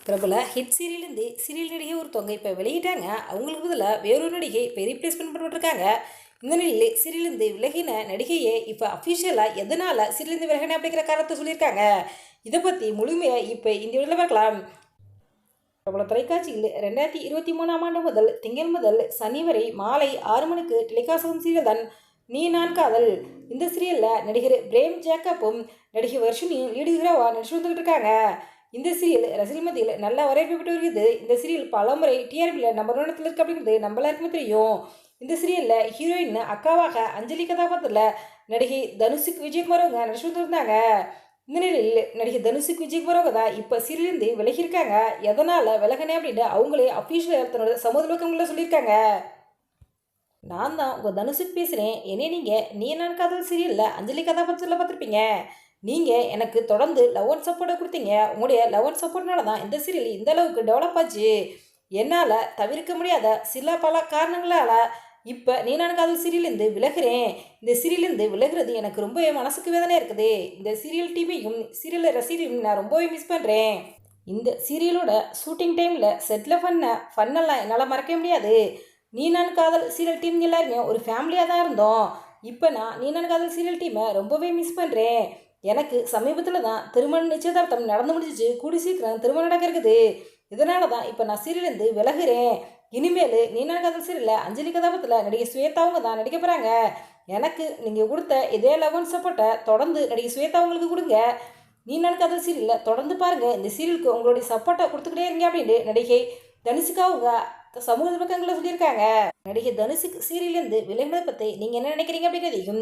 பிரபல hit சீரியலேருந்து serial நடிகை ஒருத்தவங்க இப்போ வெளியிட்டாங்க. அவங்களுக்கு பதிலாக வேறொரு நடிகை இப்போ ரீப்ளேஸ்மெண்ட் பண்ணிட்டுருக்காங்க. இந்த நிலையில் சீரியலேருந்து விலகின நடிகையை இப்போ அஃபிஷியலாக எதனால் சீரியலேருந்து விலகின அப்படிங்கிற காரணத்தை சொல்லியிருக்காங்க. இதை பற்றி முழுமையாக இப்போ இந்த வீடியோவில் பார்க்கலாம். பிரபல தொலைக்காட்சியில் 2023ஆம் ஆண்டு முதல் திங்கள் முதல் சனி வரை மாலை 6 மணிக்கு டெலிகாஸ்ட் சீரியல் தான் நீ நான் காதல். இந்த சீரியலில் நடிகர் பிரேம் ஜேக்கப்பும் நடிகை வர்ஷினியும் லீடு ஹீரோவாக நடிச்சு வந்துக்கிட்டு இருக்காங்க. இந்த சீரியல் ரசிகர்கள் மத்தியில் நல்ல வரவேற்பு பெற்று வருகிறது. இந்த சீரியல் பலமுறை டிஆர்பியில் நம்பர் 1 இருக்குது அப்படிங்கிறது நம்ம எல்லாருக்குமே தெரியும். இந்த சீரியலில் ஹீரோயின் அக்காவாக அஞ்சலி கதாபாத்திரத்தில் நடிகை தனுஷுக்கு விஜயகுமார் அவங்க நடிச்சு வந்துருந்தாங்க. இந்த நிலையில் நடிகை தனுஷுக்கு விஜயகுமார் அவங்க தான் இப்போ சீரியலேருந்து விலகியிருக்காங்க. எதனால் விலகினே அப்படின்னு அவங்களே அஃபீஷியலாக தன்னோட சமூக விளக்கங்களில் சொல்லியிருக்காங்க. நான் தான் உங்கள் தனுஷுக்கு பேசுகிறேன். என்னை நீங்கள் நீ நான் காதல் சீரியலில் அஞ்சலி கதாபாத்திரத்தில் பார்த்துருப்பீங்க. நீங்கள் எனக்கு தொடர்ந்து லவ் அண்ட் சப்போர்ட்டை கொடுத்தீங்க. உங்களுடைய லவ் அண்ட் சப்போர்ட்னால தான் இந்த சீரியல் இந்த அளவுக்கு டெவலப் ஆச்சு. என்னால் தவிர்க்க முடியாத சில பல காரணங்களால் இப்போ நீ நான் காதல் சீரியலேருந்து விலகிறேன். இந்த சீரியலேருந்து விலகிறது எனக்கு ரொம்பவே மனசுக்கு வேதனையாக இருக்குது. இந்த சீரியல் டீமையும் சீரியல் ரசிகரையும் நான் ரொம்பவே மிஸ் பண்ணுறேன். இந்த சீரியலோட ஷூட்டிங் டைமில் செட்டில் ஃபன்னெல்லாம் என்னால் மறக்க முடியாது. நீ நான் காதல் சீரியல் டீம் எல்லாருமே ஒரு ஃபேமிலியாக தான் இருந்தோம். இப்போ நான் நீ நான் காதல் சீரியல் டீமை ரொம்பவே மிஸ் பண்ணுறேன். எனக்கு சமீபத்தில் தான் திருமண நிச்சயதார்த்தம் நடந்து முடிஞ்சிச்சு. கூடி சீக்கிரம் திருமணம் நடக்க இருக்குது. இதனால தான் இப்போ நான் சீரியலேருந்து விலகுறேன். இனிமேல் நீ நான் காதல் சீரியலில் அஞ்சலி கதாபாத்திரத்தில் நடிகை ஸ்வேதா அவங்க தான் நடிக்க போகிறாங்க. எனக்கு நீங்கள் கொடுத்த இதே லவ் அண்ட் சப்போர்ட்டை தொடர்ந்து நடிகை ஸ்வேதா அவங்களுக்கு கொடுங்க. நீ நான் காதல் சீரியலில் தொடர்ந்து பாருங்கள். இந்த சீரியலுக்கு உங்களுடைய சப்போர்ட்டை கொடுத்துக்கிட்டே இருங்க அப்படின்னு நடிகை தனுஷுக்கு அவங்க சமூக பக்கங்களில் சொல்லியிருக்காங்க. நடிகை தனுஷுக்கு சீரியலேருந்து விலகினதை பற்றி நீங்கள் என்ன நினைக்கிறீங்க அப்படிங்கிறதையும்,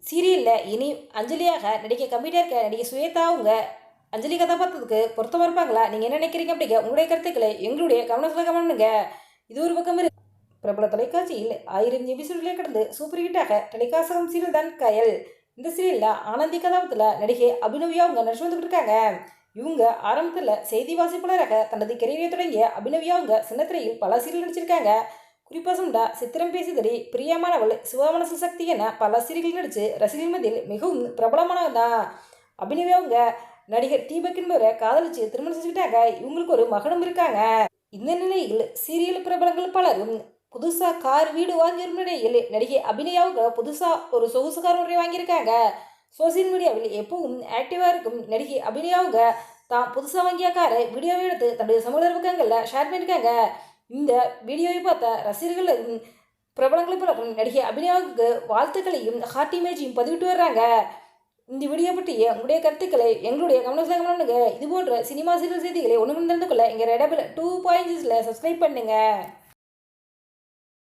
சீரியலில் இனி அஞ்சலியாக நடிகை கம்மியாக இருக்க நடிகை ஸ்வேதா அவங்க அஞ்சலி கதாபாத்திரத்துக்கு பொருத்தமாக இருப்பாங்களா, நீங்கள் என்ன நினைக்கிறீங்க அப்படிங்க உங்களுடைய கருத்துக்களை எங்களுடைய கவனத்தில் கவனிங்க. இது ஒரு பக்கம் இருக்கு. பிரபல தொலைக்காட்சியில் 1000 எபிசோடுகளே கடந்து சூப்பர் ஹிட்டாக டெலிகாஸ்ட் சீரியல் தான் கயல். இந்த சீரியலில் ஆனந்தி கதாபாத்திரத்தில் நடிகை அபிநவியா அவங்க நடிச்சு வந்துக்கிட்டு இருக்காங்க. இவங்க ஆரம்பத்தில் செய்தி வாசிப்பாளராக தனது கெரியரை தொடங்கிய அபிநவியா அவங்க சின்னத்திரையில் பல சீரியல் நடிச்சிருக்காங்க. குறிப்பாக சொன்னா சித்திரம் பேசிதடி, பிரியமானவள், சிவமனசு சக்தி என பல சீரியல்கள் நடித்து ரசிகர்கள் மத்தியில் மிகவும் பிரபலமானவங்க தான். அபிநவியா அவங்க நடிகர் தீபக் என்பவரை காதலிச்சு திருமணம் செஞ்சுக்கிட்டாங்க. இவங்களுக்கு ஒரு மகனும் இருக்காங்க. இந்த நிலையில் சீரியல் பிரபலங்கள் பலரும் புதுசாக கார் வீடு வாங்கியிருந்த நிலையில் நடிகை அபிநயாவுக்கு புதுசாக ஒரு சொகுசு கார் ஒன்றை வாங்கியிருக்காங்க. சோசியல் மீடியாவில் எப்பவும் ஆக்டிவாக இருக்கும் நடிகை அபிநயாவுங்க தான் புதுசாக வாங்கிய காரை வீடியோவை எடுத்து தன்னுடைய சமூக பக்கங்களில் ஷேர் பண்ணியிருக்காங்க. இந்த வீடியோவை பார்த்த ரசிகர்கள் பிரபலங்களை பலரும் நடிகை அபிநயாவுக்கு வாழ்த்துக்களையும் ஹார்ட் இமேஜையும் பதிவிட்டு வர்றாங்க. இந்த வீடியோ பற்றிய உங்களுடைய கருத்துக்களை எங்களுடைய கவனமாக இது போன்ற சினிமா சீரியல் செய்திகளை ஒன்று தெரிந்து கொள்ள எங்கள் ரெடபிள் 2.6 சப்ஸ்கிரைப் பண்ணுங்கள்.